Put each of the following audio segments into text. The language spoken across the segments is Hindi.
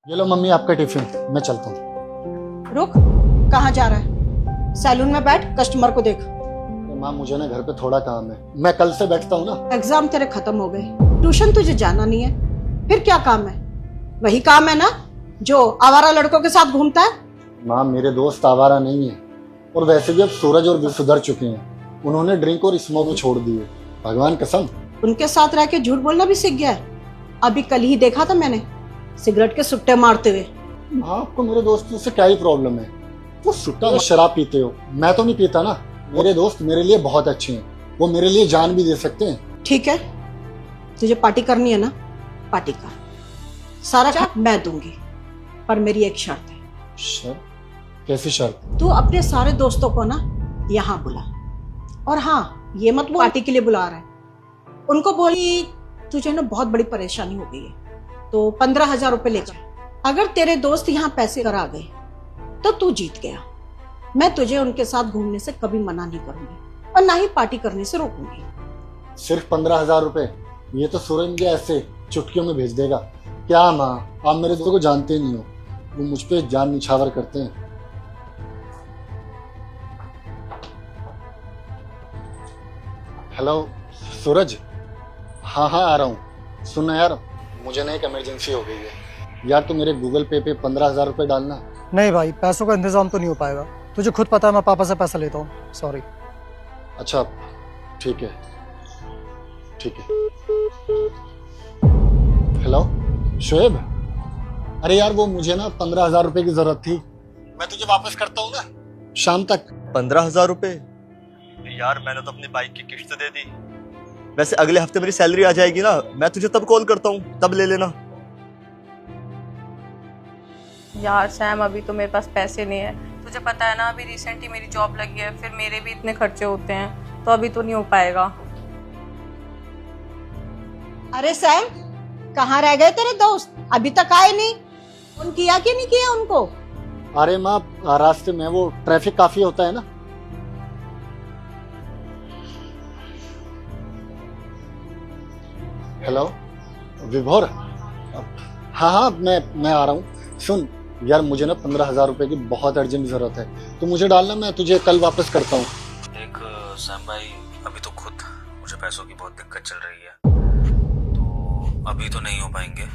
ये लो मम्मी आपका टिफिन, मैं चलता हूँ। रुक, कहाँ जा रहा है? सैलून में बैठ, कस्टमर को देख। माँ मुझे ना घर पे थोड़ा काम है, मैं कल से बैठता हूँ ना। एग्जाम तेरे खत्म हो गए, ट्यूशन तुझे जाना नहीं है, फिर क्या काम है? वही काम है ना जो आवारा लड़कों के साथ घूमता है। माँ मेरे दोस्त आवारा नहीं है, और वैसे भी अब सूरज और भी सुधर चुके हैं। उन्होंने ड्रिंक और स्मोक छोड़ दिए, भगवान कसम। उनके साथ रह के झूठ बोलना भी सीख गया है। अभी कल ही देखा था मैंने सिगरेट के सुट्टे मारते हुए। हाँ आपको मेरे दोस्तों से क्या ही प्रॉब्लम है? वो सुट्टा शराब पीते हो, मैं तो नहीं पीता ना। मेरे दोस्त मेरे लिए बहुत अच्छे हैं, वो मेरे लिए जान भी दे सकते हैं। ठीक है, तुझे पार्टी करनी है ना, पार्टी कर, सारा काम मैं दूंगी, पर मेरी एक शर्त है। शर्त? कैसी शर्त? तू अपने सारे दोस्तों को ना यहाँ बुला, और हाँ ये मत बोल पार्टी के लिए बुला रहा है। उनको बोली तुझे ना बहुत बड़ी परेशानी हो गई है, तो 15,000 रुपए ले जा। अगर तेरे दोस्त यहाँ पैसे कर आ गए तो तू जीत गया। मैं तुझे उनके साथ घूमने से कभी मना नहीं करूंगी, और ना ही पार्टी करने से रोकूंगी। सिर्फ 15,000 रुपए? ये तो सूरज मुझे ऐसे चुटकियों में भेज देगा। क्या माँ, आप मेरे दोस्तों को जानते नहीं हो, वो मुझ पे जान निछावर करते हैं। हेलो सूरज, हाँ आ रहा हूँ। सुन ना यार, मुझे ना एक इमरजेंसी हो गई है यार, तू मेरे गूगल पे 15,000 रुपए डालना। नहीं भाई, पैसों का इंतजाम तो नहीं हो पाएगा। तुझे खुद पता है मैं पापा से पैसा लेता हूँ, सॉरी। अच्छा ठीक है ठीक है। हेलो शोएब, अरे यार वो मुझे ना 15,000 रुपए की जरूरत थी, मैं तुझे वापस करता हूँ ना शाम तक। 15,000 रुपए? यार मैंने तो अपनी बाइक की किस्त दे दी। वैसे अगले हफ्ते मेरी सैलरी आ जाएगी ना, मैं तुझे तब कॉल करता हूँ, तब ले लेना। यार सैम, अभी तो मेरे पास पैसे नहीं है। तुझे पता है ना, अभी रिसेंटली मेरी जॉब लगी है, फिर मेरे भी इतने खर्चे होते हैं, तो अभी तो नहीं हो पाएगा। अरे सैम, कहाँ रह गए तेरे दोस्त? अभी तक आए नहीं। फोन किया कि नहीं किया उनको? अरे माँ रास्ते में वो ट्रैफिक काफी होता है ना। हेलो विभोर, हाँ मैं आ रहा हूँ। सुन यार, मुझे ना 15,000 रुपए की बहुत अर्जेंट जरूरत है, तो मुझे डालना, मैं तुझे कल वापस करता हूँ। देख सैम भाई, अभी तो खुद मुझे पैसों की बहुत दिक्कत चल रही है, तो अभी तो नहीं हो पाएंगे।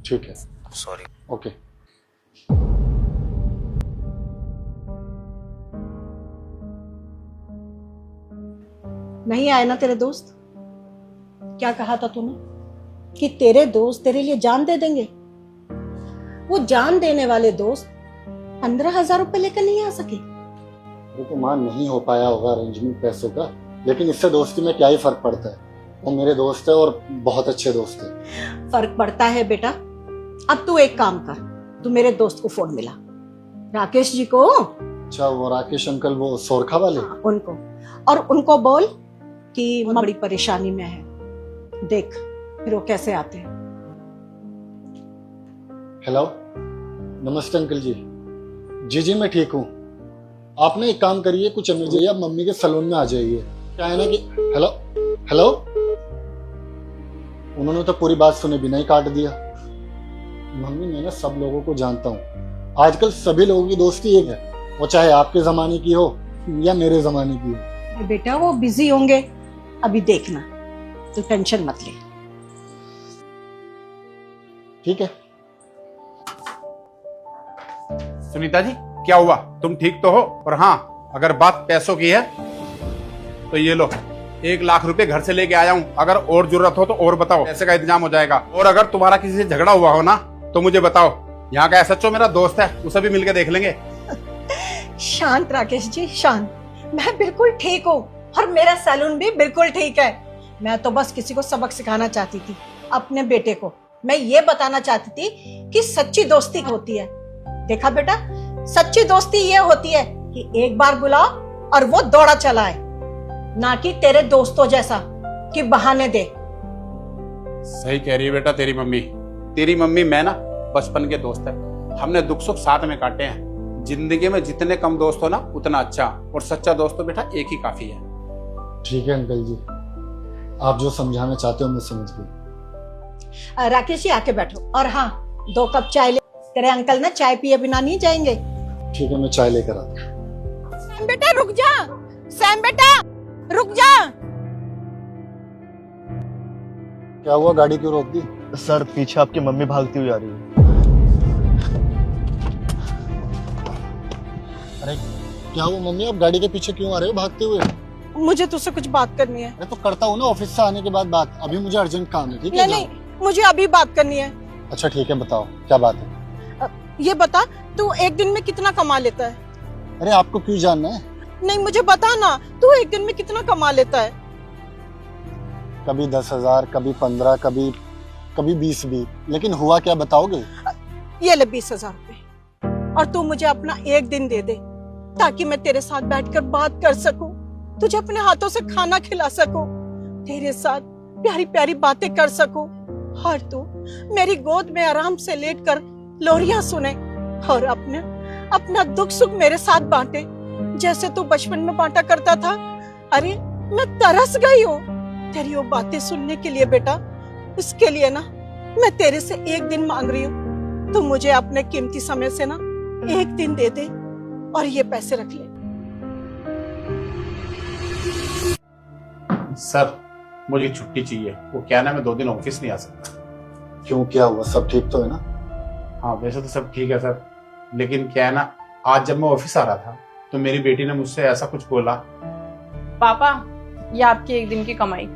ठीक है, सॉरी। ओके। नहीं आए ना तेरे दोस्त? क्या कहा था तूने कि तेरे दोस्त तेरे लिए जान दे देंगे? वो जान देने वाले दोस्त 15,000 रुपए लेकर नहीं आ सके। देखो माँ, नहीं हो पाया होगा अरेंजमेंट पैसों का, लेकिन इससे दोस्ती में क्या ही फर्क पड़ता है। वो मेरे दोस्त है और बहुत अच्छे दोस्त है। फर्क पड़ता है बेटा। अब तू एक काम कर, तू मेरे दोस्त को फोन मिला, राकेश जी को। अच्छा वो राकेश अंकल, वो सोरखा वाले? हाँ, उनको, और उनको बोल कि बड़ी परेशानी में है, देख फिर वो कैसे आते हैं। हेलो नमस्ते अंकल जी। जी मैं ठीक हूँ। आप ना एक काम करिए, कुछ इमरजेंसी, आप मम्मी के सैलून में आ जाइए। क्या है ना कि हेलो उन्होंने तो पूरी बात सुने बिना ही काट दिया। मम्मी मैं ना सब लोगों को जानता हूँ, आजकल सभी लोगों की दोस्ती एक है, वो चाहे आपके जमाने की हो या मेरे जमाने की हो। बेटा वो बिजी होंगे, अभी देखना, तो टेंशन मत ले। ठीक है। सुनीता जी, क्या हुआ? तुम ठीक तो हो? और हाँ, अगर बात पैसों की है तो ये लो, 1 लाख रुपए घर से लेके आया हूँ। अगर और जरूरत हो तो और बताओ, पैसे का इंतजाम हो जाएगा। और अगर तुम्हारा किसी से झगड़ा हुआ हो ना तो मुझे बताओ, यहाँ का एसएचओ मेरा दोस्त है, उसे भी मिलकर देख लेंगे। शांत राकेश जी, शांत। मैं बिल्कुल ठीक हूँ, और मेरा सैलून भी बिल्कुल ठीक है। मैं तो बस किसी को सबक सिखाना चाहती थी, अपने बेटे को। मैं ये बताना चाहती थी कि सच्ची दोस्ती होती है। देखा बेटा, सच्ची दोस्ती ये होती है कि एक बार बुलाओ और वो दौड़ा चला आए, ना कि तेरे दोस्तों जैसा कि बहाने दे। सही कह रही है बेटा तेरी मम्मी। तेरी मम्मी मैं ना बचपन के दोस्त है, हमने दुख सुख साथ में काटे हैं। जिंदगी में जितने कम दोस्त हो ना उतना अच्छा, और सच्चा दोस्त तो बेटा एक ही काफी है। ठीक है अंकल जी, आप जो समझाना चाहते हो मैं समझ गई। राकेश जी आके बैठो। और हाँ, 2 कप चाय ले। तेरे अंकल ना चाय पिए बिना नहीं जाएंगे। ठीक है, मैं चाय लेकर आता हूँ। सैम बेटा रुक जा, सैम बेटा रुक जा। क्या हुआ, गाड़ी क्यों रोक दी? सर पीछे आपकी मम्मी भागती हुई आ रही है। अरे क्या हुआ मम्मी, आप गाड़ी के पीछे क्यों आ रहे हो भागते हुए? मुझे तुझसे कुछ बात करनी है। मैं तो करता हूँ ना ऑफिस से आने के बाद बात, अभी मुझे अर्जेंट काम है। ठीक है नहीं, मुझे अभी बात करनी है। अच्छा ठीक है, बताओ क्या बात है। ये बता, तू एक दिन में कितना कमा लेता है? अरे आपको क्यों जानना है? नहीं मुझे बता ना, तू एक दिन में कितना कमा लेता है? कभी 10,000, कभी 15, कभी 20 भी, लेकिन हुआ क्या बताओगे? ये ले 20,000 रुपए, और तू मुझे अपना एक दिन दे दे ताकि मैं तेरे साथ बैठकर बात कर सकूं, तुझे अपने हाथों से खाना खिला सकूं, तेरे साथ प्यारी प्यारी बातें कर सकूं, और तू मेरी गोद में आराम से लेटकर लोरियां सुने और अपना दुख सुख मेरे साथ बांटे जैसे तू बचपन में बांटा करता था। अरे मैं तरस गई हूँ तेरी वो बातें सुनने के लिए बेटा। इसके लिए ना मैं तेरे से एक दिन मांग रही हूँ, तू मुझे अपने कीमती समय से ना एक दिन दे दे और ये पैसे रख ले। सर मुझे छुट्टी चाहिए। वो क्या ना, मैं 2 दिन ऑफिस नहीं आ सकता। क्यों, क्या हुआ? सब ठीक तो है ना? हाँ वैसे तो सब ठीक है सर, लेकिन क्या है ना, आज जब मैं ऑफिस आ रहा था तो मेरी बेटी ने मुझसे ऐसा कुछ बोला। पापा ये आपकी एक दिन की कमाई।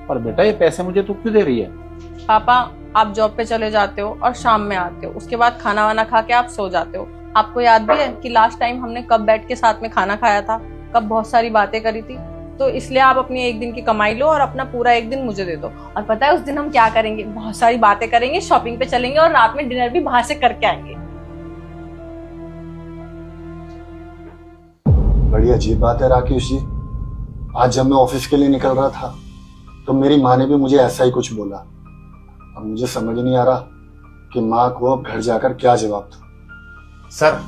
पर बेटा ये पैसे मुझे तू क्यों दे रही है? पापा आप जॉब पे चले जाते हो और शाम में आते हो, उसके बाद खाना वाना खा के आप सो जाते हो। आपको याद भी है कि लास्ट टाइम हमने कब बैठ के साथ में खाना खाया था, कब बहुत सारी बातें करी थी। तो इसलिए आप अपनी एक दिन की कमाई लो और अपना पूरा एक दिन मुझे दे दो। और पता है उस दिन हम क्या करेंगे? बहुत सारी बातें करेंगे, शॉपिंग पे चलेंगे और रात में डिनर भी बाहर से करके आएंगे। बड़ी अजीब बात है राकेश जी, आज जब मैं ऑफिस के लिए निकल रहा था तो मेरी माँ ने भी मुझे ऐसा ही कुछ बोला। अब मुझे समझ नहीं आ रहा कि माँ को अब घर जाकर क्या जवाब दूं। सर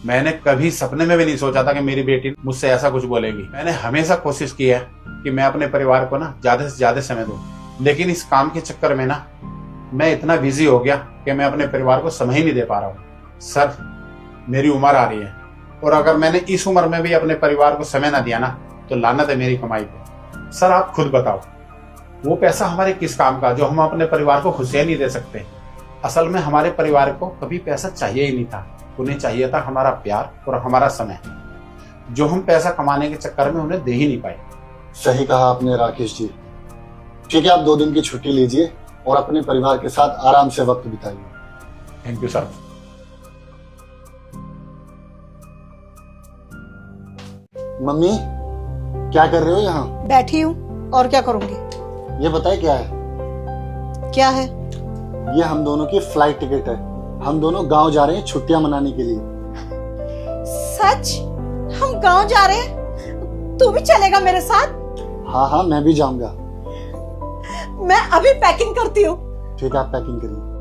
मैंने कभी सपने में भी नहीं सोचा था कि मेरी बेटी मुझसे ऐसा कुछ बोलेगी। मैंने हमेशा कोशिश की है कि मैं अपने परिवार को ना ज्यादा से ज्यादा समय दूं, लेकिन इस काम के चक्कर में ना मैं इतना बिजी हो गया कि मैं अपने परिवार को समय ही नहीं दे पा रहा हूँ। सर मेरी उम्र आ रही है और अगर मैंने इस उम्र में भी अपने परिवार को समय ना दिया ना तो लानत है मेरी कमाई पे। सर आप खुद बताओ, वो पैसा हमारे किस काम का जो हम अपने परिवार को खुशियां नहीं दे सकते। असल में हमारे परिवार को कभी पैसा चाहिए ही नहीं था, उन्हें चाहिए था हमारा प्यार और हमारा समय, जो हम पैसा कमाने के चक्कर में उन्हें दे ही नहीं पाए। सही कहा आपने राकेश जी। ठीक है, आप 2 दिन की छुट्टी लीजिए और अपने परिवार के साथ आराम से वक्त बिताइए। Thank you sir. मम्मी क्या कर रहे हो यहाँ? बैठी हूँ और क्या करूंगी। ये बताए क्या है? क्या है? ये हम दोनों की फ्लाइट टिकट है, हम दोनों गांव जा रहे हैं छुट्टियां मनाने के लिए। सच? हम गांव जा रहे हैं? तू भी चलेगा मेरे साथ? हाँ हाँ मैं भी जाऊंगा। मैं अभी पैकिंग करती हूँ। ठीक है, आप पैकिंग करिए।